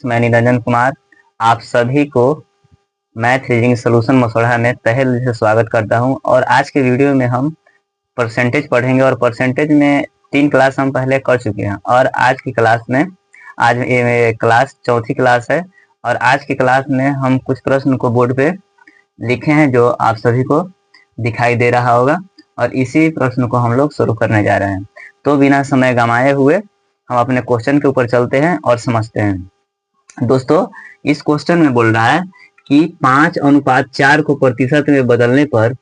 मैं निरंजन कुमार आप सभी को मैथ रीजनिंग सॉल्यूशन मसौढ़ा में तहे दिल से स्वागत करता हूं। और आज के वीडियो में हम परसेंटेज पढ़ेंगे और परसेंटेज में 3 क्लास हम पहले कर चुके हैं और आज की क्लास में आज ये क्लास चौथी क्लास है और आज की क्लास में हम कुछ प्रश्न को बोर्ड पे लिखे हैं जो आप सभी को दिखाई दे रहा होगा और इसी प्रश्न को हम लोग शुरू करने जा रहे हैं। तो बिना समय गंवाए हुए हम अपने क्वेश्चन के ऊपर चलते हैं और समझते हैं। दोस्तों, इस क्वेश्चन में बोल रहा है कि 5:4 को प्रतिशत में बदलने पर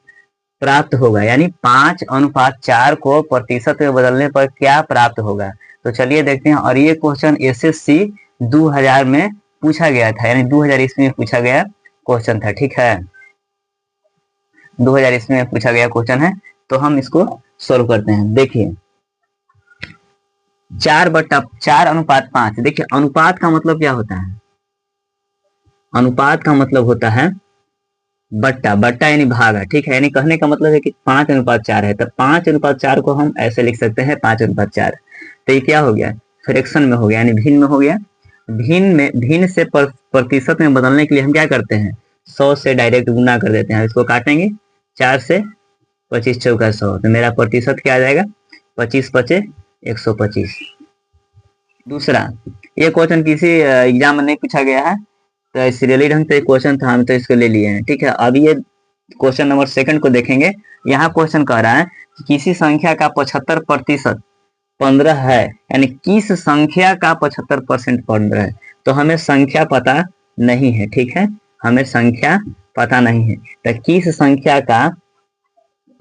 प्राप्त होगा, यानी 5:4 को प्रतिशत में बदलने पर क्या प्राप्त होगा। तो चलिए देखते हैं। और ये क्वेश्चन एसएससी 2000 में पूछा गया था, यानी 2000 ईस्वी में पूछा गया क्वेश्चन था। ठीक है, 2000 ईस्वी में पूछा गया क्वेश्चन है। तो हम इसको सोल्व करते हैं। देखिए 4/4:5। देखिए अनुपात का मतलब क्या होता है? अनुपात का मतलब होता है बट्टा, बट्टा यानी भागा। ठीक है, यानी कहने का मतलब है कि 5:4 है, तो 5:4 को हम ऐसे लिख सकते हैं 5:4। तो ये क्या हो गया? फ्रैक्शन में हो गया, यानी भिन्न में हो गया। भिन्न से प्रतिशत में बदलने के लिए हम क्या करते हैं? 100 से डायरेक्ट गुना कर देते हैं। इसको काटेंगे 4 से 25 चौका 100, तो मेरा प्रतिशत क्या आ जाएगा? 25×5 = 125। दूसरा, ये क्वेश्चन किसी एग्जाम में नहीं पूछा गया है, तो सीरियली ढंग से क्वेश्चन था, हम तो इसको ले लिए हैं। ठीक है, अब ये क्वेश्चन नंबर 2 को देखेंगे। यहाँ क्वेश्चन कह रहा है कि किसी संख्या का 75% 15 है, यानी किस संख्या का 75% 15 है। तो हमें संख्या पता नहीं है। ठीक है, हमें संख्या पता नहीं है, तो किस संख्या का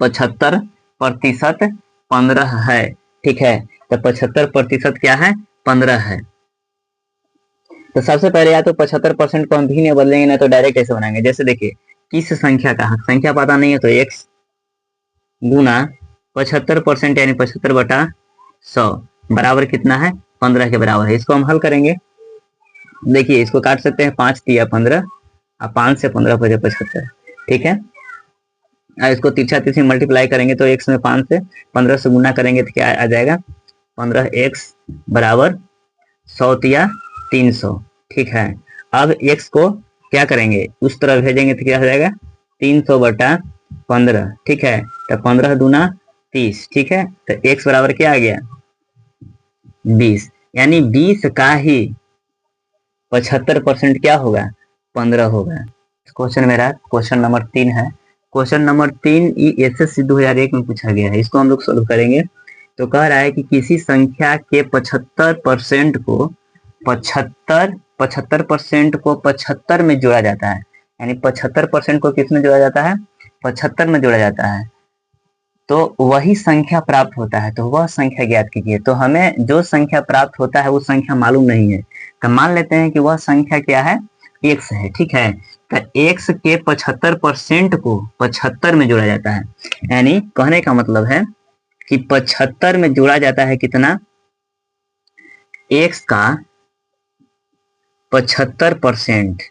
75% 15 है। ठीक है, तो 75% क्या है? 15 है। तो सबसे पहले या तो 75% को हम भी नहीं बदलेंगे, ना तो डायरेक्ट ऐसे बनाएंगे। जैसे देखिए किस संख्या का, संख्या पता नहीं है तो x गुना 75% यानी 75/100 बराबर कितना है? 15 के बराबर है। इसको हम हल करेंगे। देखिए इसको काट सकते हैं, 5 × 15 और 5 से 15 × 75। ठीक है, इसको तिरछा तिरछी मल्टीप्लाई करेंगे तो x में 5 से 15 से गुना करेंगे तो क्या आ जाएगा? 15x बराबर 100 × 300। ठीक है, अब x को क्या करेंगे? उस तरफ भेजेंगे तो क्या हो जाएगा? 300/15। ठीक है, तो 15 दूना 30। ठीक है, तो x बराबर क्या आ गया? 20, यानी 20 का ही 75% क्या होगा? 15 होगा। क्वेश्चन मेरा क्वेश्चन नंबर 3 है। क्वेश्चन नंबर 3 एसएससी 2001 में पूछा गया है। इसको हम लोग सोल्व करेंगे। तो कह रहा है कि किसी संख्या के 75% को 75% में जोड़ा जाता है, यानी 75% को किस में जोड़ा जाता है? 75 में जोड़ा जाता है, तो वही संख्या प्राप्त होता है। तो वह संख्या ज्ञात कीजिए। तो हमें जो संख्या प्राप्त होता है वो संख्या मालूम नहीं है, तो मान लेते हैं कि वह संख्या क्या है? x है। ठीक है, तो x के 75% को 75 में जोड़ा जाता है, यानी कहने का मतलब है कि 75 में जोड़ा जाता है कितना? x का 75%।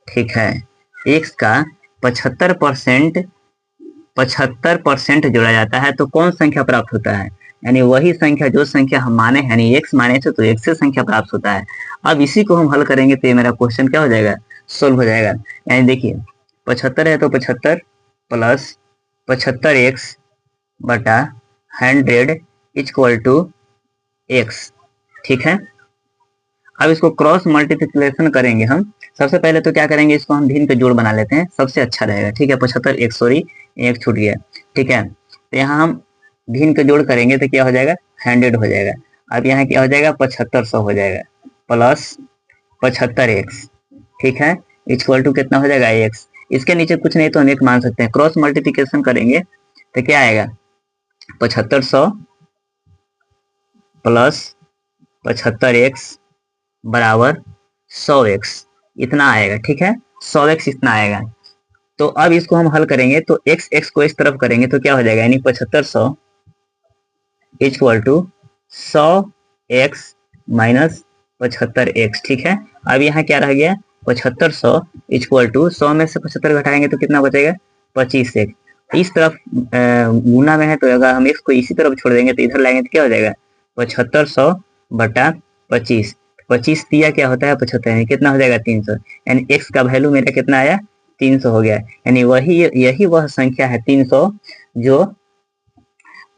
ठीक है, x का 75% जोड़ा जाता है, तो कौन संख्या प्राप्त होता है? यानी वही संख्या जो संख्या हम माने, यानी x माने थे तो x से संख्या प्राप्त होता है। अब इसी को हम हल करेंगे तो ये मेरा क्वेश्चन क्या हो जाएगा? सोल्व हो जाएगा। यानी देखिए 75 है तो 75 प्लस 75x/100 = x। ठीक है, अब इसको क्रॉस मल्टीप्लिकेशन करेंगे हम। सबसे पहले तो क्या करेंगे? इसको हम भिन्न के जोड़ बना लेते हैं, सबसे अच्छा रहेगा। ठीक है, 75 एक सॉरी एक छूट गया। ठीक है, तो यहाँ हम भिन्न के जोड़ करेंगे तो क्या हो जाएगा? 100 हो जाएगा। अब यहाँ क्या हो जाएगा? 7500 हो जाएगा प्लस 75x। ठीक है, = कितना हो जाएगा? x। इसके नीचे कुछ नहीं तो हम एक मान सकते हैं। क्रॉस मल्टीप्लिकेशन करेंगे तो क्या आएगा? 7500 प्लस 75x बराबर 100x, इतना आएगा। ठीक है, 100x इतना आएगा। तो अब इसको हम हल करेंगे तो x को इस तरफ करेंगे तो क्या हो जाएगा? यानी 7500 = 100x - 75x। ठीक है, अब यहाँ क्या रह गया? 7500 = 100 में से 75 घटाएंगे तो कितना बचेगा? 25x। इस तरफ गुना में है तो अगर हम x को इसी तरफ छोड़ देंगे तो इधर लाएंगे तो क्या हो जाएगा? 7500/25। 25 दिया क्या होता है 75, कितना हो जाएगा 300, यानी x का वैल्यू मेरा कितना आया 300 हो गया। यानी यही वह संख्या है 300 जो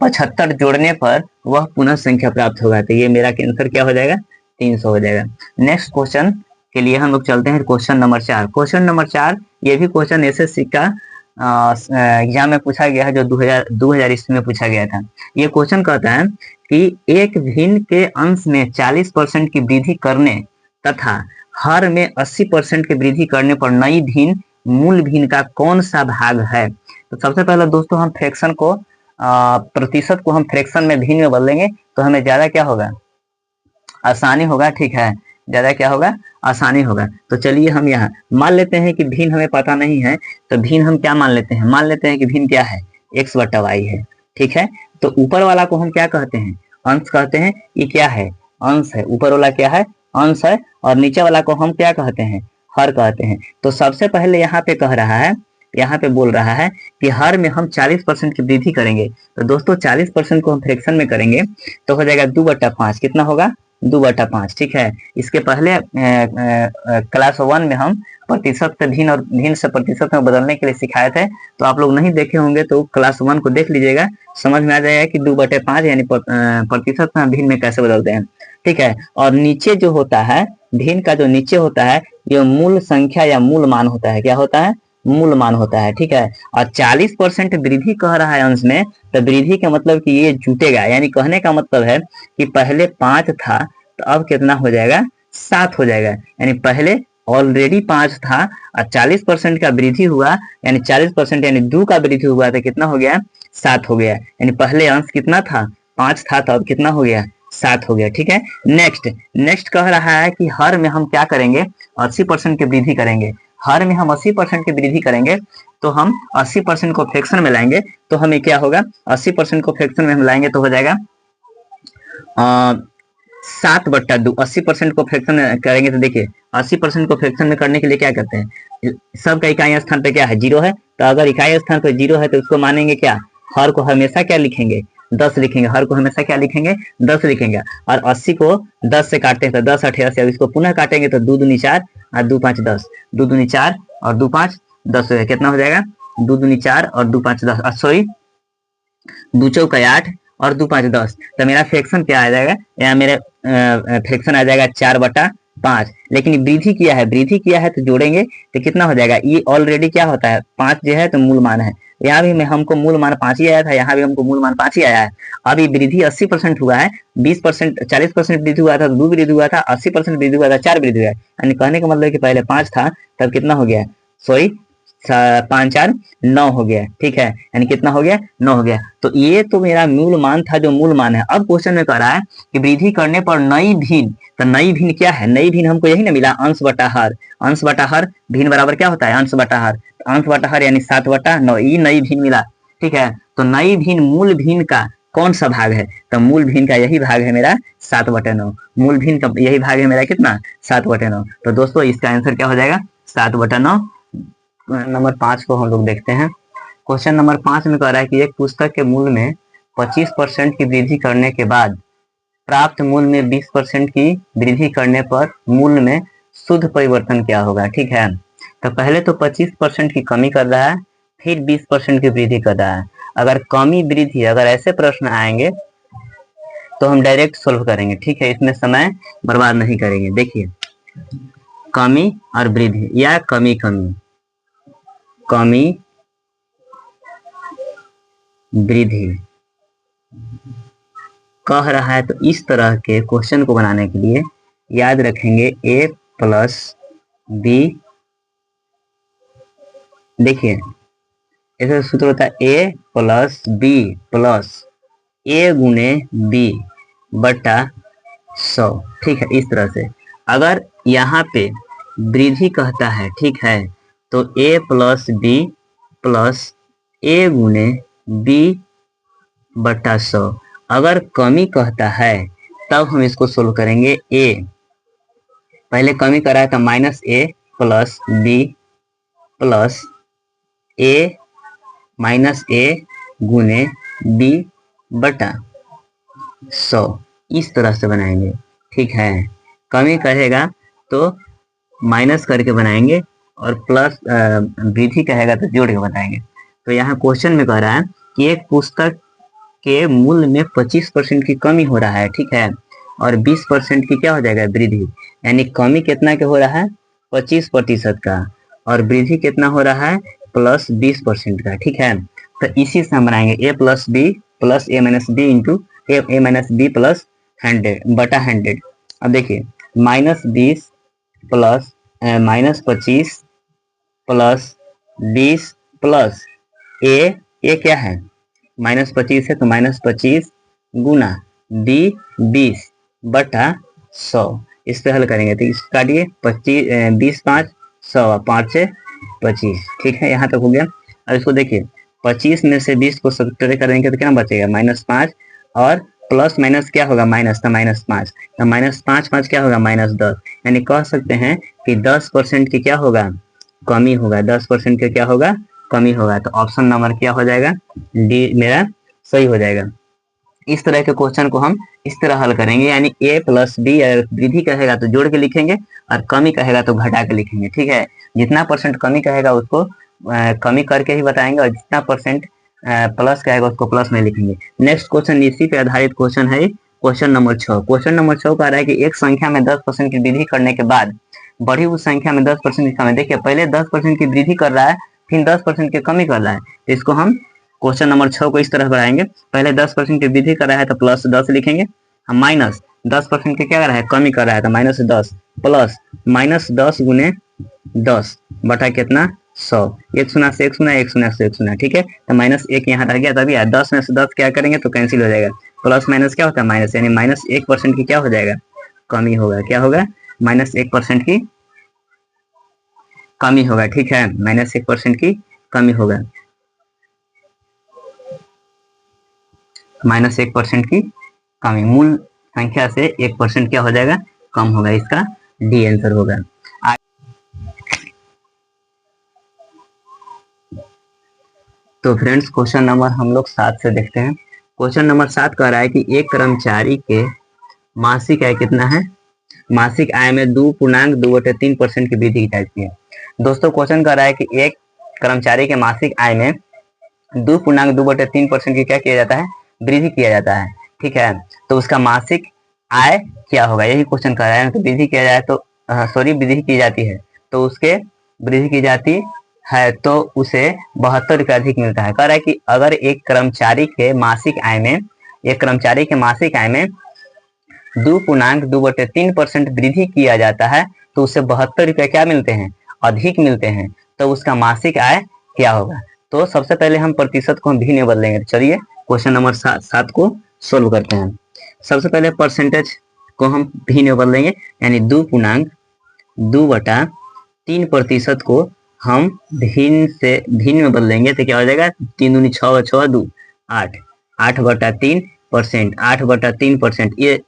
75 जोड़ने पर वह पुनः संख्या प्राप्त होगा। तो ये मेरा आंसर क्या हो जाएगा 300 हो जाएगा। नेक्स्ट क्वेश्चन के लिए हम लोग चलते हैं क्वेश्चन नंबर 4। क्वेश्चन नंबर 4 ये भी क्वेश्चन एसएससी का एग्जाम में पूछा गया है, जो 2000 ईस्वी में पूछा गया था। ये क्वेश्चन कहता है कि एक भिन्न के अंश में 40% की वृद्धि करने तथा हर में 80% की वृद्धि करने पर नई भिन्न मूल भिन्न का कौन सा भाग है। तो सबसे पहले दोस्तों हम फ्रैक्शन को प्रतिशत को हम फ्रैक्शन में भिन्न में बदलेंगे तो हमें ज्यादा क्या होगा आसानी होगा। ठीक है, ज्यादा क्या होगा आसानी होगा। तो चलिए हम यहाँ मान लेते हैं कि भिन्न हमें पता नहीं है, तो भिन्न हम क्या मान लेते हैं, मान लेते हैं कि भिन्न क्या है x बटा y है। ठीक है, तो ऊपर वाला को हम क्या कहते हैं अंश कहते हैं। ये क्या है अंश है, ऊपर वाला क्या है अंश है, और नीचे वाला को हम क्या कहते हैं हर कहते हैं। तो सबसे पहले यहाँ पे कह रहा है, यहाँ पे बोल रहा है कि हर में हम 40% की वृद्धि करेंगे। तो दोस्तों 40% को हम फ्रैक्शन में करेंगे तो हो जाएगा 2/5, कितना होगा 2/5। ठीक है, इसके पहले क्लास 1 में हम प्रतिशत से भिन्न और भिन्न से प्रतिशत में बदलने के लिए सिखाए थे। तो आप लोग नहीं देखे होंगे तो क्लास 1 को देख लीजिएगा, समझ में आ जाएगा कि 2/5 यानी प्रतिशत में भिन्न में कैसे बदलते हैं। ठीक है, और नीचे जो होता है भिन्न का जो नीचे होता है ये मूल संख्या या मूल मान होता है। क्या होता है मूल मान होता है। ठीक है, और 40% वृद्धि कह रहा है अंश में, तो वृद्धि का मतलब कि ये जुटेगा, यानी कहने का मतलब है कि पहले 5 था तो अब कितना हो जाएगा 7 हो जाएगा। यानी पहले ऑलरेडी 5 था और 40% का वृद्धि हुआ, यानी 40% यानी 2 का वृद्धि हुआ तो कितना हो गया 7 हो गया। यानी पहले अंश कितना था 5 था, तो अब कितना हो गया 7 हो गया। ठीक है, नेक्स्ट कह रहा है कि हर में हम क्या करेंगे 80% की वृद्धि करेंगे। हर में हम 80% की वृद्धि करेंगे तो हम 80% को फ्रैक्शन में लाएंगे तो हमें क्या होगा 80% को फ्रैक्शन में हम लाएंगे तो हो जाएगा 7/2। 80% को फ्रैक्शन में करेंगे तो देखिए 80% को फ्रैक्शन में करने के लिए क्या करते हैं, सबका इकाई स्थान पे क्या है 0 है, तो अगर इकाई स्थान पे 0 है तो उसको मानेंगे क्या हर को हमेशा क्या लिखेंगे 10 लिखेंगे। हर को हमेशा क्या लिखेंगे 10 लिखेंगे। और 80 को 10 से काटते हैं तो 10 8 80, अब इसको पुनः काटेंगे तो 2 दूनी 4 और 2 5 10, 2 दूनी 4 और 2 5 10 हो गया। कितना हो जाएगा 2 दूनी 4 और 2 5 10, सॉरी 2 चौका 8 और 2 5 10। तो मेरा फ्रैक्शन क्या आ जाएगा, यहाँ मेरा फ्रैक्शन आ जाएगा 4/5। लेकिन वृद्धि किया है तो जोड़ेंगे तो कितना हो जाएगा, ये ऑलरेडी क्या होता है 5 जो है तो मूल मान है। यहाँ भी में हमको मूल मान 5 ही आया था, यहाँ भी हमको मूल मान 5 ही आया है। अब ये वृद्धि 80% हुआ है, 20% 40% वृद्धि हुआ था तो 2 वृद्धि हुआ था, 80% वृद्धि हुआ था 4 वृद्धि हुआ है। यानी कहने का मतलब कि पहले 5 था तब कितना हो गया, सॉरी 5 4 9 हो गया। ठीक है, यानी कितना हो गया 9 हो गया। तो ये तो मेरा मूल मान था जो मूल मान है। अब क्वेश्चन में कह रहा है कि वृद्धि करने पर नई भिन्न, तो नई भिन्न क्या है, नई भिन्न हमको यही ना मिला अंश बटा हर। अंश बटा हर भिन्न बराबर क्या होता है अंश बटा हर, तो अंश बटा हर यानी 7/9, ये नई भिन्न मिला। ठीक है, तो नई भिन्न मूल भिन्न का कौन सा भाग है, तो मूल भिन्न का यही भाग है मेरा 7/9। मूल भिन्न का यही भाग है मेरा कितना 7/9। तो दोस्तों इसका आंसर क्या हो जाएगा 7/9। नंबर 5 को हम लोग देखते हैं। क्वेश्चन नंबर 5 में कह रहा है कि एक पुस्तक के मूल्य में 25% की वृद्धि करने के बाद प्राप्त मूल्य में 20% की वृद्धि करने पर मूल्य में शुद्ध परिवर्तन क्या होगा। ठीक है, तो पहले तो 25% की कमी कर रहा है, फिर 20% की वृद्धि कर रहा है। अगर कमी वृद्धि अगर ऐसे प्रश्न आएंगे तो हम डायरेक्ट सोल्व करेंगे। ठीक है, इसमें समय बर्बाद नहीं करेंगे। देखिए कमी और वृद्धि या कमी वृद्धि कह रहा है, तो इस तरह के क्वेश्चन को बनाने के लिए याद रखेंगे a प्लस b। देखिए ऐसा सूत्र होता है a plus b plus a गुने b बटा 100। ठीक है, इस तरह से अगर यहाँ पे वृद्धि कहता है, ठीक है, तो a plus b plus a गुने b बटा 100। अगर कमी कहता है तब हम इसको सोल्व करेंगे। a पहले कमी कर रहा है तो minus a plus b plus a minus a गुने b बटा 100, इस तरह से बनाएंगे। ठीक है, कमी कहेगा तो माइनस करके बनाएंगे, और प्लस वृद्धि कहेगा तो जोड़ के बताएंगे। तो यहाँ क्वेश्चन में कह रहा है कि एक पुस्तक के मूल्य में 25% की कमी हो रहा है, ठीक है, और 20% की क्या हो जाएगा, वृद्धि। यानी कमी कितना के हो रहा है, 25% का, और वृद्धि कितना हो रहा है, प्लस 20% का, ठीक है। तो इसी से हम बनाएंगे a plus b plus a minus b into a minus b plus 100 बटा 100। अब देखिए -20 प्लस -25 प्लस 20 प्लस ए क्या है, -25 है तो -25 गुना डी 20 बटा 100। इस पे हल करेंगे तो इसको काटिए, 20 5 100, 5 से 25, ठीक है, यहाँ तक हो गया। अब इसको देखिए 25 में से 20 को सब्ट्रैक्ट करेंगे तो क्या बचेगा, -5, और प्लस माइनस क्या होगा, माइनस, तो -5, तो -5 5 क्या होगा, -10। यानी कह सकते हैं कि 10% की क्या होगा, कमी होगा, 10% का क्या होगा, कमी होगा। तो ऑप्शन नंबर क्या हो जाएगा, डी मेरा सही हो जाएगा। इस तरह के क्वेश्चन को हम इस तरह हल करेंगे, यानी a प्लस बी वृद्धि कहेगा तो जोड़ के लिखेंगे, और कमी कहेगा तो घटा के लिखेंगे, ठीक है। जितना परसेंट कमी कहेगा उसको कमी करके ही बताएंगे, और जितना परसेंट प्लस कहेगा उसको प्लस में लिखेंगे। नेक्स्ट क्वेश्चन इसी पे आधारित क्वेश्चन है, क्वेश्चन नंबर 6। क्वेश्चन नंबर 6 कह रहा है कि एक संख्या में 10% की वृद्धि करने के बाद बढ़ी उस संख्या में 10% की कमी। देखिए पहले 10% की वृद्धि कर रहा है, फिर 10% की कमी कर रहा है, तो इसको हम क्वेश्चन नंबर 6 को इस तरह बढ़ाएंगे। पहले 10% की वृद्धि कर रहा है तो प्लस 10 लिखेंगे, हम माइनस 10% की क्या कर रहा है, कमी कर रहा है, तो -10 प्लस -10 गुने 10 बटा कितना, 100। 1 शून्य से 1 शून्य, 1 शून्य से 1 शून्य, ठीक है। तो -1 यहाँ रह गया, तभी 10 में से 10 क्या करेंगे तो कैंसिल हो जाएगा, प्लस माइनस क्या होता है, माइनस, यानी -1% की क्या हो जाएगा, कमी होगा। क्या होगा, -1% की कमी होगा, ठीक है, -1% की कमी होगा, -1% की कमी, मूल संख्या से 1% क्या हो जाएगा, कम होगा। इसका डी आंसर होगा। तो फ्रेंड्स क्वेश्चन नंबर हम लोग 7 से देखते हैं। क्वेश्चन नंबर 7 कह रहा है कि एक कर्मचारी के मासिक आय कितना है, मासिक आय में 2.2/3% की वृद्धि की जाती है। दोस्तों क्वेश्चन कह रहा है कि एक कर्मचारी के मासिक आय में 2.2/3% की क्या किया जाता है, वृद्धि किया जाता है, ठीक है। तो उसका मासिक आय क्या होगा, यही क्वेश्चन कर रहा है। तो वृद्धि किया जाए तो सॉरी वृद्धि की जाती है, तो उसके वृद्धि की जाती है तो उसे 72 रुपये अधिक मिलता है। कह रहा है कि अगर एक कर्मचारी के मासिक आय में 2.2/3% वृद्धि किया जाता है तो उसे 72 रुपये क्या मिलते हैं, अधिक मिलते हैं। तो उसका मासिक आय क्या होगा। तो सबसे पहले हम प्रतिशत को हम भी में बदलेंगे। चलिए क्वेश्चन नंबर 7 को सोल्व करते हैं। सबसे पहले परसेंटेज को हम भी में बदलेंगे, यानी 2.2/3% को हम भिन्न में बदलेंगे तो क्या हो जाएगा, 3 दूनी 6 6 2 8 8/3%, 8/3%, ये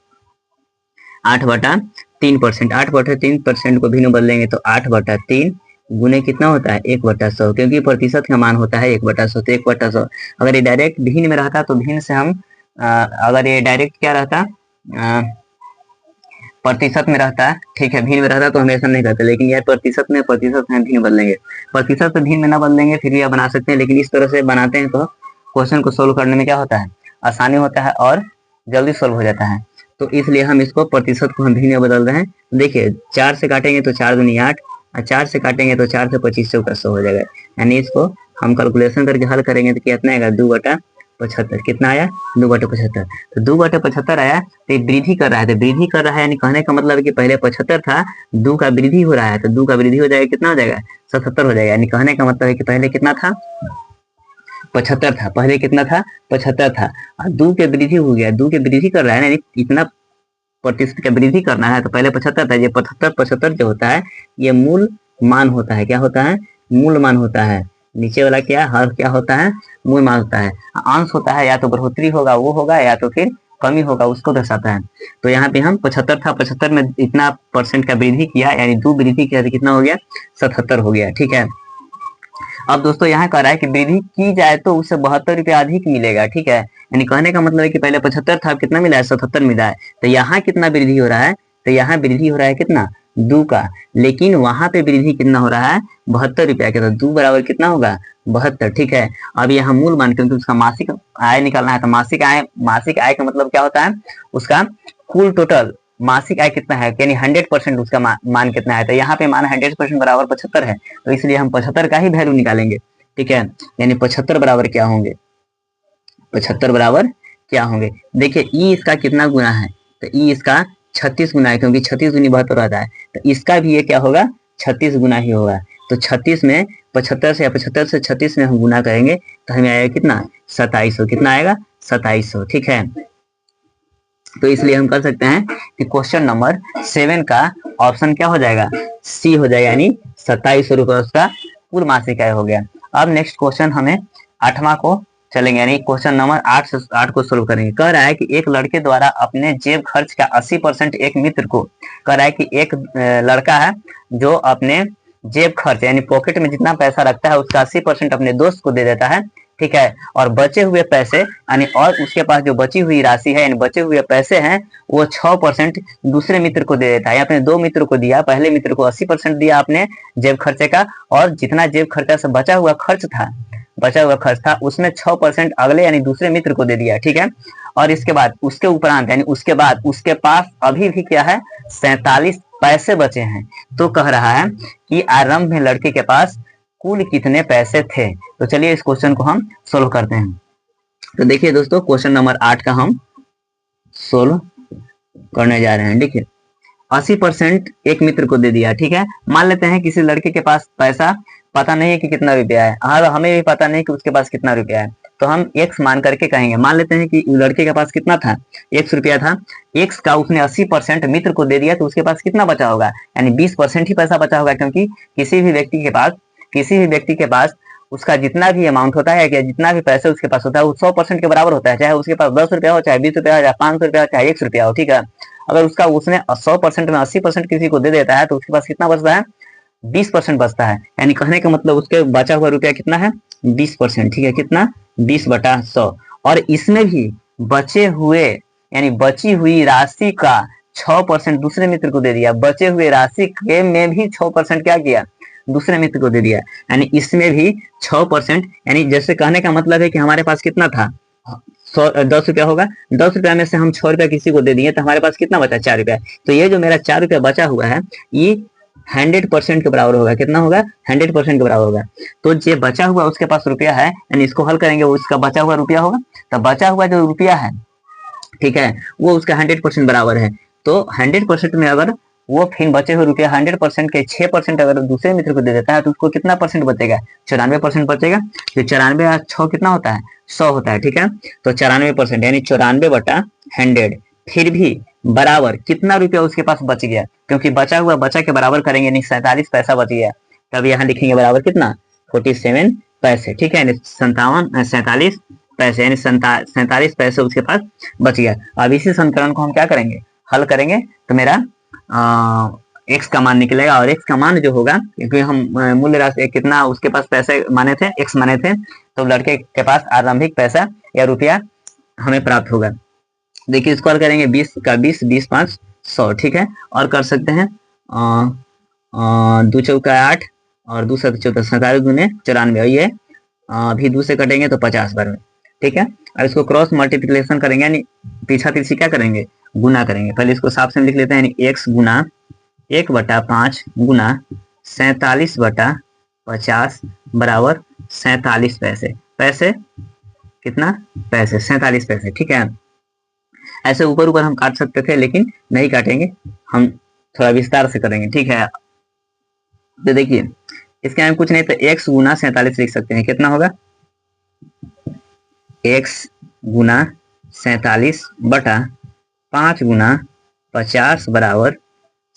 8/3%, 8/3% को भिन्न बदलेंगे तो 8/3 गुने कितना होता है, 1/100, क्योंकि प्रतिशत का मान होता है 1/100, तो 1/100। अगर ये डायरेक्ट भिन्न में रहता तो भिन्न से हम अगर ये डायरेक्ट क्या रहता, प्रतिशत में रहता है, ठीक है, भिन्न में रहता तो हमेशा नहीं करते, लेकिन यार प्रतिशत में भिन्न बदलेंगे। प्रतिशत से भिन्न में ना बदलेंगे फिर भी आप बना सकते हैं, लेकिन इस तरह से बनाते हैं तो क्वेश्चन को सोल्व करने में क्या होता है, आसानी होता है और जल्दी सोल्व हो जाता है। तो इसलिए हम इसको प्रतिशत को हम भिन्न में बदल रहे हैं। देखिए 4 से काटेंगे तो 4 दूनी 8, और 4 से काटेंगे तो 4 से 25 चौका 100 हो जाएगा। यानी इसको हम कैलकुलेशन करके हल करेंगे तो कितना आएगा, 2/75। कितना आया, 2/75। तो 2/75 आया तो ये वृद्धि कर रहा है, तो वृद्धि कर रहा है यानी कहने का मतलब है कि पहले 75 था, 2 का वृद्धि हो रहा है, तो 2 का वृद्धि हो जाएगा, कितना हो जाएगा, 77 हो जाएगा। यानी कहने का मतलब है कि पहले कितना था, 75 था, पहले कितना था, 75 था, और 2 के वृद्धि हो गया, 2 के वृद्धि कर रहा है, यानी इतना प्रतिशत का वृद्धि करना है, तो पहले 75 था, ये 75 जो होता है ये मूल मान होता है। क्या होता है, मूल मान होता है। नीचे वाला क्या हर क्या होता है, मूल मान होता है। अंश होता है या तो बढ़ोतरी होगा वो होगा, या तो फिर कमी होगा उसको दर्शाता है। तो यहाँ पे हम 75 था, 75 में इतना परसेंट का वृद्धि किया, यानी 2 वृद्धि किया तो कितना हो गया, 77 हो गया, ठीक है। अब दोस्तों यहाँ कह रहा है कि वृद्धि की जाए तो उसे 72 रुपये अधिक मिलेगा, ठीक है। यानी कहने का मतलब है कि पहले 75 था, अब कितना मिला है, 77 मिला है। तो यहाँ कितना वृद्धि हो रहा है, तो यहाँ वृद्धि हो रहा है कितना, 2 का, लेकिन वहां पे वृद्धि कितना हो रहा है, 72 रुपया का। तो 2 बराबर कितना होगा, 72। ठीक है, अब यहाँ मूल मान, क्योंकि उसका मासिक आय निकालना है, तो मासिक आय का मतलब क्या होता है, उसका कुल टोटल मासिक आय कितना है, यानी 100% उसका मान कितना है। तो यहाँ पे मान 100% बराबर 75 है, तो इसलिए हम 75 का ही वैल्यू निकालेंगे। ठीक है, यानी 75 बराबर क्या होंगे, 75 बराबर क्या होंगे, देखिए ई इसका कितना गुना है, तो ई इसका 36 गुना है, क्योंकि 36 दूनी 72 आता है, तो इसका भी ये क्या होगा, 36 गुना ही होगा। तो 36 में 75 से, 75 से 36 में हम गुना करेंगे तो हमें आएगा कितना, 2700। कितना आएगा, 2700। ठीक है, तो इसलिए हम कर सकते हैं कि क्वेश्चन नंबर 7 का ऑप्शन क्या हो जाएगा, सी हो जाएगा, यानी 2700 रुपए उसका कुल मासिक आय हो गया। अब नेक्स्ट क्वेश्चन हमें 8वां को चलेंगे, यानी क्वेश्चन नंबर 8 को सोल्व करेंगे। कह रहा है कि एक लड़के द्वारा अपने जेब खर्च का 80% एक मित्र को, कह रहा है कि एक लड़का है जो अपने जेब खर्च यानी पॉकेट में जितना पैसा रखता है उसका 80% अपने दोस्त को दे देता है। ठीक है, और बचे हुए पैसे यानी, और उसके पास जो बची हुई राशि है यानी बचे हुए पैसे हैं वो 6% दूसरे मित्र को दे देता है। आपने 2 मित्र को दिया, पहले मित्र को 80% दिया आपने जेब खर्चे का, और जितना जेब खर्चा से बचा हुआ खर्च था उसमें 6% अगले यानी दूसरे मित्र को दे दिया। ठीक है, और इसके बाद उसके उपरांत यानी उसके बाद उसके पास अभी भी क्या है, 47 पैसे बचे हैं। तो कह रहा है कि आरंभ में लड़के के पास कुल कितने पैसे थे। तो चलिए इस क्वेश्चन को हम सोल्व करते हैं। तो देखिए दोस्तों, क्वेश्चन नंबर 8 का हम सोल्व करने जा रहे हैं। देखिए 80% एक मित्र को दे दिया। ठीक है, मान लेते हैं किसी लड़के के पास पैसा पता नहीं है कि कितना रुपया है, और हमें भी पता नहीं कि उसके पास कितना रुपया है, तो हम x मान करके कहेंगे। मान लेते हैं कि लड़के के पास कितना था, x रुपया था, x का उसने 80% मित्र को दे दिया, तो उसके पास कितना बचा होगा, यानी 20% ही पैसा बचा होगा, क्योंकि किसी भी व्यक्ति के पास उसका जितना भी अमाउंट होता है या जितना भी पैसा उसके पास होता है वो 100% के बराबर होता है, चाहे उसके पास 10 रुपया हो, चाहे 20 रुपया हो, चाहे 500 रुपया हो, चाहे 1 रुपया हो। ठीक है, अगर उसने 100% में 80% किसी को दे देता है तो उसके पास कितना बचता है, 20% बचता है। यानी कहने का मतलब उसके बचा हुआ रुपया कितना है, 20%। ठीक है, कितना, 20/100। और इसमें भी बचे हुए यानी बची हुई राशि का 6% दूसरे मित्र को दे दिया, बचे हुए राशि के में भी 6% क्या किया, दूसरे मित्र को दे दिया, यानी इसमें भी 6%। यानी जैसे कहने का मतलब है कि हमारे पास कितना था, 10 रुपया होगा, 10 रुपया में से हम 6 रुपया किसी को दे दिए तो हमारे पास कितना बचा, 4 रुपया। तो ये जो मेरा 4 रुपया बचा हुआ है ये 100% के बराबर होगा। कितना होगा, 100% के बराबर होगा। तो जो बचा हुआ उसके पास रुपया है, यानी इसको हल करेंगे वो उसका बचा हुआ रुपया होगा, तो बचा हुआ जो रुपया है, ठीक है, वो उसका 100% बराबर है। तो 100% में अगर वो फिर बचे हुए रुपया 100% के 6% अगर दूसरे मित्र को दे देता है तो उसको कितना परसेंट बचेगा, 94% बचेगा। तो 94 6 कितना होता है, 100 होता है। ठीक है, तो 94% यानी 94/100 फिर भी बराबर कितना रुपया उसके पास बच गया, क्योंकि बचा के बराबर करेंगे यानी 47 पैसा बच गया, तब यहाँ लिखेंगे बराबर कितना, 47 पैसे। ठीक है, 47 पैसे यानी 47 पैसे उसके पास बच गया। अब इसी समीकरण को हम क्या करेंगे, हल करेंगे, तो मेरा एक्स का मान निकलेगा, और एक्स का मान जो होगा, क्योंकि हम मूल्य राशि कितना उसके पास पैसे माने थे, एक्स माने थे, तो लड़के के पास आरंभिक पैसा या रुपया हमें प्राप्त होगा। देखिए इसको हल करेंगे, 20 का 20, 20 5 100। ठीक है, और कर सकते हैं 2 चौका 8 और 2 7 14 47 गुने 94, ये अभी 2 से कटेंगे तो 50 बार में। ठीक है, और इसको क्रॉस मल्टीप्लिकेशन करेंगे, यानी पीछा पीछी क्या करेंगे, गुना करेंगे। पहले इसको साफ से लिख लेते हैं, यानी x गुना 1/5 गुना 47/50 बराबर 47 पैसे। पैसे कितना, पैसे 47 पैसे। ठीक है, ऐसे ऊपर ऊपर हम काट सकते थे लेकिन नहीं काटेंगे, हम थोड़ा विस्तार से करेंगे। ठीक है, तो देखिए इसके हम कुछ नहीं तो x गुना 47 लिख सकते हैं। कितना होगा, x गुना 47/5 गुना 50 बराबर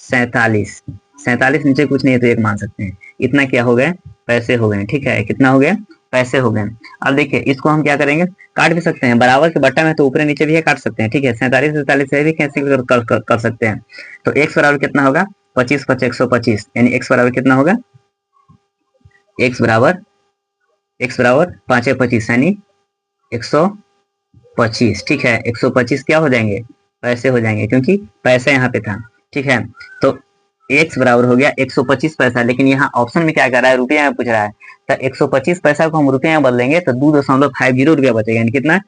47। 47 नीचे कुछ नहीं है तो 1 मान सकते हैं। इतना क्या हो गए, पैसे हो गए। ठीक है, कितना हो गया, पैसे हो गए। अब देखिए इसको हम क्या करेंगे, काट भी सकते हैं, बराबर के बट्टा में तो ऊपर नीचे भी है, काट सकते हैं। ठीक है, 47 से भी कैंसिल कर सकते हैं। तो x बराबर कितना होगा, 25 × 125, यानी x बराबर कितना होगा, x बराबर 5 × 25 यानी 125। ठीक है, 125 क्या हो जाएंगे, पैसे हो जाएंगे, क्योंकि पैसा यहाँ पे था। ठीक है। तो x बराबर हो गया 125 पैसा, लेकिन यहाँ ऑप्शन में क्या कर रहा है, रुपया में पूछ रहा है। तो 125 पैसा को हम रुपये में बदलेंगे तो 2.50 रुपया बचेगा, यानी कितना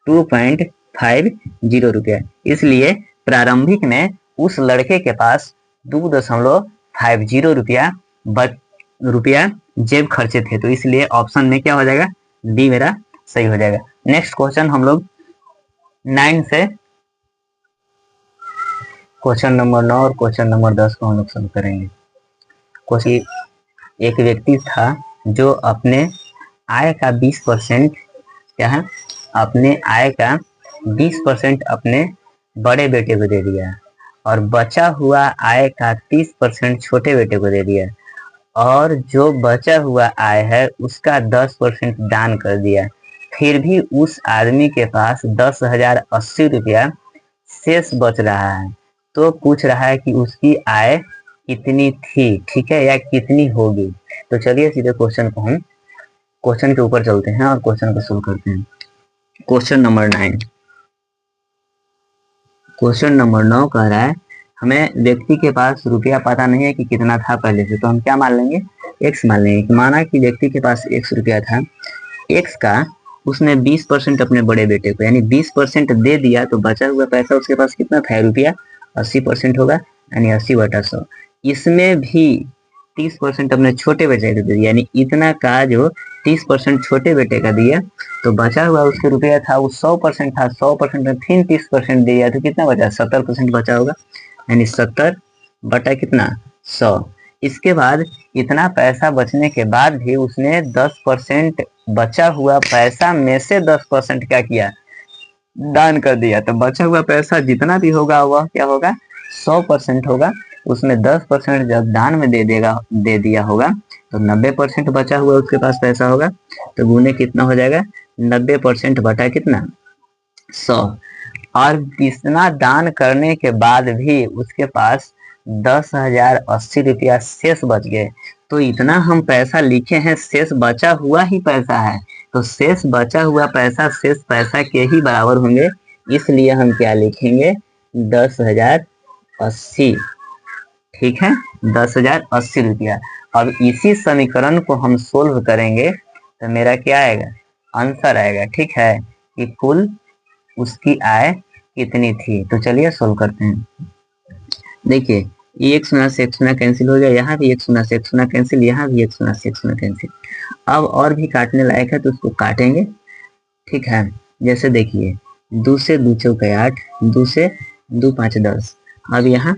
2.50 रुपया। इसलिए प्रारंभिक में उस लड़के के पास 2.50 रुपया जेब खर्चे थे, तो इसलिए ऑप्शन में क्या हो जाएगा, डी मेरा सही हो जाएगा। नेक्स्ट क्वेश्चन हम लोग 9 से क्वेश्चन नंबर 9 और क्वेश्चन नंबर 10 को हम लोग शुरू करेंगे। क्वेश्चन, एक व्यक्ति था जो अपने आय का 20% क्या है, अपने आय का 20% अपने बड़े बेटे को दे दिया और बचा हुआ आय का 30% छोटे बेटे को दे दिया, और जो बचा हुआ आय है उसका 10% दान कर दिया। फिर भी उस आदमी के पास 10,080 रुपया शेष बच रहा है, तो पूछ रहा है कि उसकी आय कितनी थी, ठीक है, या कितनी होगी। तो चलिए सीधे क्वेश्चन को हम क्वेश्चन के ऊपर चलते हैं और क्वेश्चन को सोल्व करते हैं। क्वेश्चन नंबर 9, क्वेश्चन नंबर 9 कह रहा है हमें व्यक्ति के पास रुपया पता नहीं है कि कितना था पहले से, तो हम क्या मान लेंगे, एक्स मान लेंगे। माना कि व्यक्ति के पास एक्स रुपया था, एक्स का उसने 20% अपने बड़े बेटे को, यानी 20% दे दिया, तो बचा हुआ पैसा उसके पास कितना था, रुपया 80% होगा, यानी 80/100। इसमें भी 30% अपने छोटे बेटे को दे दिया, यानी इतना का जो 30% छोटे बेटे का दिया, तो बचा हुआ उसके रुपया था वो 100% था, 100% में फिर 30% दिया तो कितना बचा, 70% बचा होगा, यानी 70 बटा कितना 100। इसके बाद इतना पैसा बचने के बाद भी उसने 10% बचा हुआ पैसा में से 10% क्या किया, दान कर दिया। तो बचा हुआ पैसा जितना भी होगा वह क्या होगा, 100% होगा। उसमें 10% जब दान में दे दिया होगा तो 90% बचा हुआ उसके पास पैसा होगा। तो गुने कितना हो जाएगा, 90% बटा कितना 100। और इतना दान करने के बाद भी उसके पास 10,080 रुपया शेष बच गए। तो इतना हम पैसा लिखे हैं, शेष बचा हुआ ही पैसा है, तो शेष बचा हुआ पैसा शेष पैसा के ही बराबर होंगे, इसलिए हम क्या लिखेंगे, 10,080। ठीक है, 10,080 रुपया। अब इसी समीकरण को हम सोल्व करेंगे तो मेरा क्या आएगा, आंसर आएगा, ठीक है, कि कुल उसकी आय कितनी थी। तो चलिए सोल्व करते हैं। देखिए, ये एक शून्य से एक शून्य कैंसिल हो गया, यहाँ भी एक शून्य से एक शून्य कैंसिल, यहाँ भी एक शून्य से एक शून्य कैंसिल। अब और भी काटने लायक है तो उसको काटेंगे, ठीक है। जैसे देखिए, 2 से 2 चौके 8, 2 से 2 5 10। अब यहाँ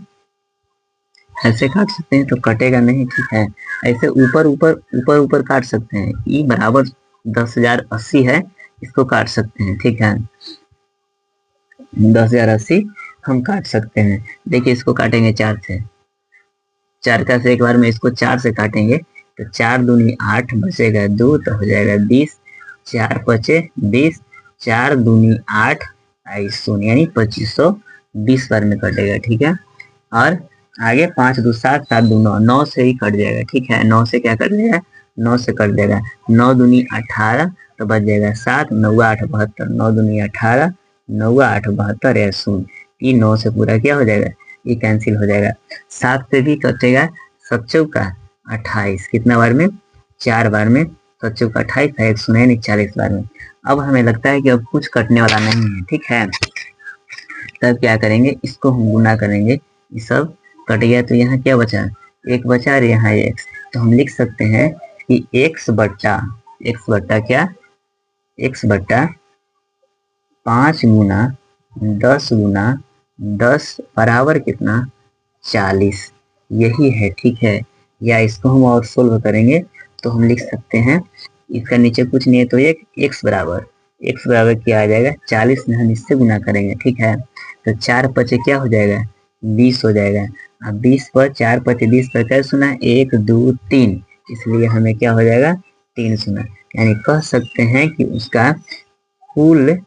ऐसे काट सकते हैं तो कटेगा नहीं, ठीक है। ऐसे ऊपर ऊपर ऊपर ऊपर काट सकते हैं, ई बराबर 10,080 है, इसको काट सकते हैं, ठीक है। 10,080 हम काट सकते हैं। देखिए, इसको काटेंगे 4 से, 4 का से एक बार में इसको 4 से काटेंगे तो 4 दूनी 8, बचेगा 2, तो हो जाएगा 20, 4 बचे 20, 4 दूनी 8, 250, यानी 2520 बार में कटेगा, ठीक है। और आगे 5 2 7, 7 2 9, 9 से ही कट जाएगा, ठीक है। 9 से क्या कट जाएगा, 9 से कट जाएगा, 9 दूनी 18, तो बच जाएगा 7, 9 8 72, 9 दूनी 18, 9 8 72 या 0। ये 9 से पूरा क्या हो जाएगा, ये कैंसिल हो जाएगा। 7 से भी कटेगा, 7 चौका 28, कितना बार में, 4 बार में, 7 चौका 28 है, 1 शून्य 40 बार में। अब हमें लगता है कि अब कुछ कटने वाला नहीं है, ठीक है। तब क्या करेंगे, इसको हम गुना करेंगे, ये सब कट गया तो यहाँ क्या बचा, एक बचा और यहाँ एक्स। तो हम लिख सकते हैं कि एक्स बट्टा क्या, एक्स बट्टा 5 गुना 10 गुना 10 बराबर कितना 40, यही है, ठीक है। या इसको हम और सोल्व करेंगे तो हम लिख सकते हैं, इसका नीचे कुछ नहीं है तो एक एक्स बराबर क्या आ जाएगा, 40 में हम इससे गुना करेंगे, ठीक है। तो 4 पचे क्या हो जाएगा, 20 हो जाएगा। अब 20 पर 4 पचे 20 पर क्या सुना, 1 2 3, इसलिए हमें क्या हो जाएगा, 3 सुना। यानी कह सकते हैं कि उसका कुल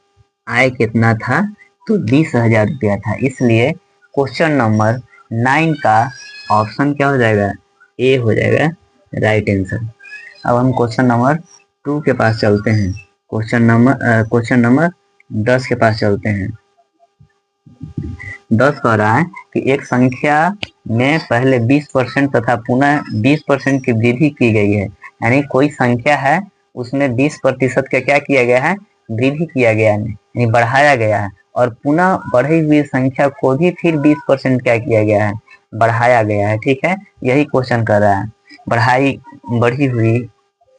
आय कितना था, तो 20,000 रुपया था। इसलिए क्वेश्चन नंबर 9 का ऑप्शन क्या हो जाएगा, ए हो जाएगा राइट आंसर। अब हम क्वेश्चन नंबर 2 के पास चलते हैं, क्वेश्चन नंबर 10 के पास चलते हैं। 10 कह रहा है कि एक संख्या में पहले 20% तथा पुनः 20% की वृद्धि की गई है। यानी कोई संख्या है उसमें 20% का क्या किया गया है, वृद्धि किया गया है, यानी बढ़ाया गया है, और पुनः बढ़ी हुई संख्या को भी फिर 20% क्या किया गया है, बढ़ाया गया है। ठीक है, यही क्वेश्चन कर रहा है। बढ़ी हुई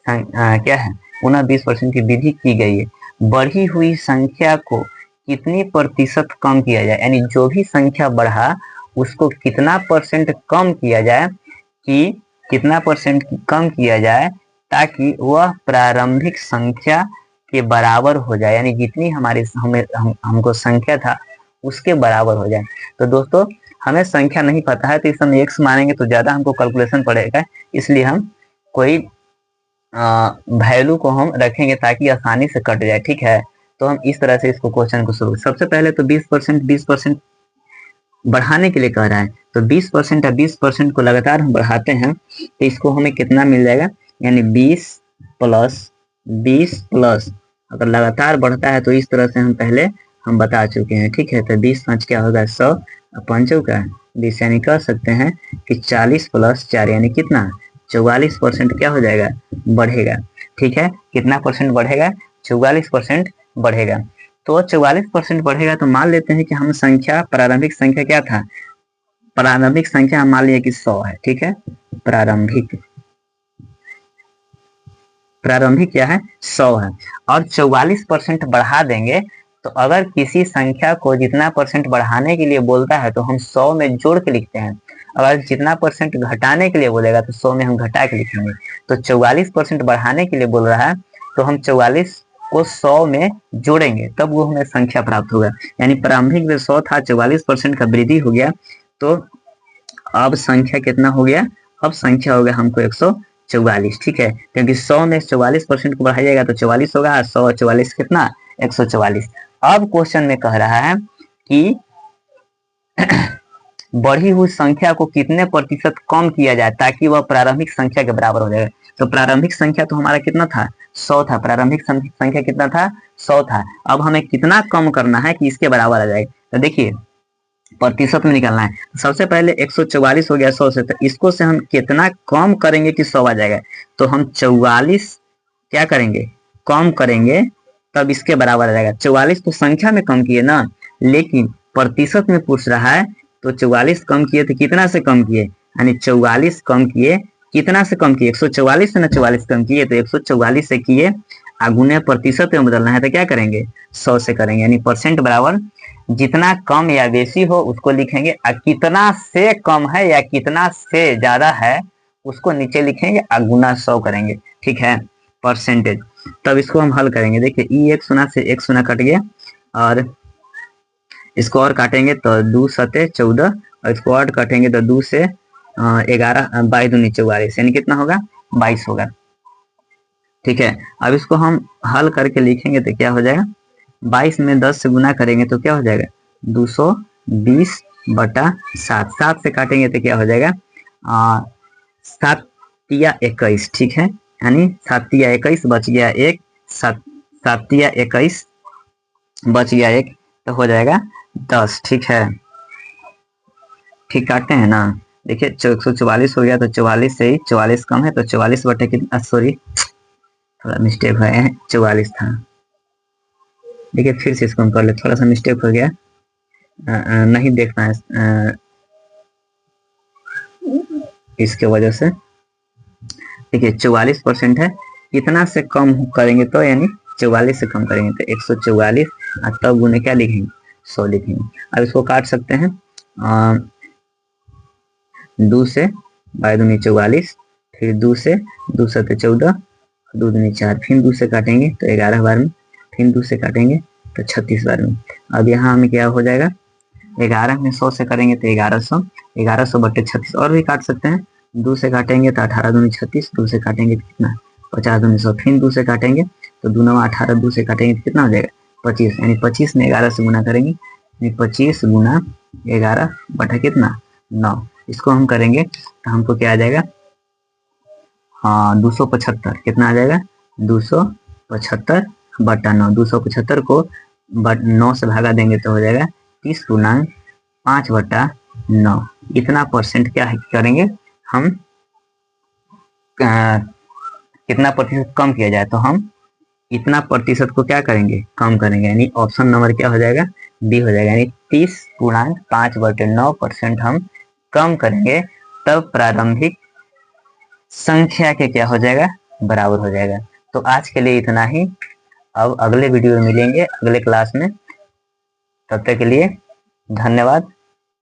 क्या है, पुनः 20% की वृद्धि की गई है। बढ़ी हुई संख्या को कितनी प्रतिशत कम किया जाए, यानी जो भी संख्या बढ़ा उसको कितना परसेंट कम किया जाए, कि कितना परसेंट कम किया जाए ताकि वह प्रारंभिक संख्या के बराबर हो जाए, यानी जितनी हमारी हमको संख्या था उसके बराबर हो जाए। तो दोस्तों हमें संख्या नहीं पता है तो इस समय एक्स मानेंगे तो ज्यादा हमको कैलकुलेशन पड़ेगा, इसलिए हम कोई वैल्यू को हम रखेंगे ताकि आसानी से कट जाए। ठीक है, तो हम इस तरह से इसको क्वेश्चन को शुरू, सबसे पहले तो 20% बढ़ाने के लिए कह रहा है, तो 20% या 20% को लगातार हम बढ़ाते हैं तो इसको हमें कितना मिल जाएगा, यानी 20 प्लस 20 प्लस, अगर लगातार बढ़ता है तो इस तरह से हम पहले हम बता चुके हैं। ठीक है, तो 20 5 क्या होगा 100, पंचों का 20, यानी कह सकते हैं कि 40 प्लस 4 यानी कितना 44% क्या हो जाएगा, बढ़ेगा। ठीक है, कितना परसेंट बढ़ेगा, 44% बढ़ेगा। तो 44% बढ़ेगा तो मान लेते हैं कि हम संख्या, प्रारंभिक संख्या क्या था, प्रारंभिक संख्या हम मान लिया कि 100 है। ठीक है, प्रारंभिक क्या है, 100 है, और 44% बढ़ा देंगे तो अगर किसी संख्या को जितना परसेंट बढ़ाने के लिए बोलता है तो हम 100 में जोड़ के लिखते हैं, अगर जितना परसेंट घटाने के लिए बोलेगा तो 100 में हम घटा के लिखेंगे। तो 44% बढ़ाने के लिए बोल रहा है तो हम 44 को 100 में जोड़ेंगे तब वो हमें संख्या प्राप्त होगा। यानी प्रारंभिक में 100 था, 44% का वृद्धि हो गया, तो अब संख्या कितना हो गया, अब संख्या हो गया हमको 144। ठीक है, क्योंकि 100 में 44% को बढ़ाया जाएगा तो 44 होगा, 100 और 44 कितना 144। अब क्वेश्चन में कह रहा है कि बढ़ी हुई संख्या को कितने प्रतिशत कम किया जाए ताकि वह प्रारंभिक संख्या के बराबर हो जाए। तो प्रारंभिक संख्या तो हमारा कितना था, 100 था, प्रारंभिक संख्या कितना था, 100 था। अब हमें कितना कम करना है कि इसके बराबर आ जाए, तो देखिए प्रतिशत में निकालना है। सबसे पहले 144 हो गया 100 से, तो इसको से हम कितना कम करेंगे कि 100 आ जाएगा, तो हम 44 क्या करेंगे, कम करेंगे तब इसके बराबर आ जाएगा। 44 तो संख्या में कम किए ना, लेकिन प्रतिशत में पूछ रहा है, तो 44 कम किए तो कितना से कम किए, यानी 44 कम किए, कितना से कम किए 144 से ना 44 कम किए, तो 144 से किए, आगुने प्रतिशत में बदलना है तो क्या करेंगे 100 से करेंगे, यानी परसेंट बराबर जितना कम या बेसी हो उसको लिखेंगे, और कितना से कम है या कितना से ज्यादा है उसको नीचे लिखेंगे और गुना 100 करेंगे। ठीक है, परसेंटेज। तब इसको हम हल करेंगे, देखिए ई एक शून्य से एक शून्य कट गया, और इसको और काटेंगे तो 2 सते 14, और इसको और काटेंगे तो 2 से 11, 22 दूनी 44, यानी कितना होगा 22 होगा। ठीक है, अब इसको हम हल करके लिखेंगे तो क्या हो जाएगा, 22 में 10 से गुना करेंगे तो क्या हो जाएगा 220 बटा 7, 7 से काटेंगे तो क्या हो जाएगा 7 तिया 21। ठीक है, यानी 7 तिया 21 बच गया एक, 7 तिया 21 बच गया एक, तो हो जाएगा 10। ठीक है, ठीक काटते हैं ना, देखिए 144 हो गया तो 44 से ही 44 कम है तो 44 बटे कितना, सॉरी थोड़ा मिस्टेक हुआ है, 44 था। देखिए फिर से इसको हम कर ले, थोड़ा सा मिस्टेक हो गया, नहीं देख पाए इसके वजह से। देखिए 44% है, कितना से कम करेंगे तो यानी 44 से कम करेंगे तो 144, और तब गुने क्या लिखेंगे 100 लिखेंगे। अब इसको काट सकते हैं, 2 से 22 दूनी 44, फिर 2 से 2 सते 14, 2 दूनी 4, फिर 2 से काटेंगे तो 11 बार में, फिर 2 से काटेंगे तो 36 बार में। अब यहाँ हमें क्या हो जाएगा, 11 में 100 से करेंगे तो 1100, 1100 बटे 36, और भी काट सकते हैं, 2 से काटेंगे तो 18 दूनी 36, 2 से काटेंगे तो कितना 50 दूनी 100, फिर 2 से काटेंगे तो 2 9 18, 2 से काटेंगे तो कितना हो जाएगा 25, यानी 25 में 11 से गुना करेंगे, यानी 25 गुना 11 बटा कितना 9। इसको हम करेंगे तो हमको क्या आ जाएगा, हाँ 275, कितना आ जाएगा 275 बटा 9, 275 को 9 से भागा देंगे तो हो जाएगा 30/5/9 इतना परसेंट क्या करेंगे हम, कितना प्रतिशत कम किया जाए, तो हम इतना प्रतिशत को क्या करेंगे, कम करेंगे, यानी ऑप्शन नंबर क्या हो जाएगा, बी हो जाएगा। यानी 30/5/9% हम कम करेंगे, तब प्रारंभिक संख्या के क्या हो जाएगा, बराबर हो जाएगा। तो आज के लिए इतना ही, अब अगले वीडियो में मिलेंगे, अगले क्लास में। तब तक के लिए धन्यवाद।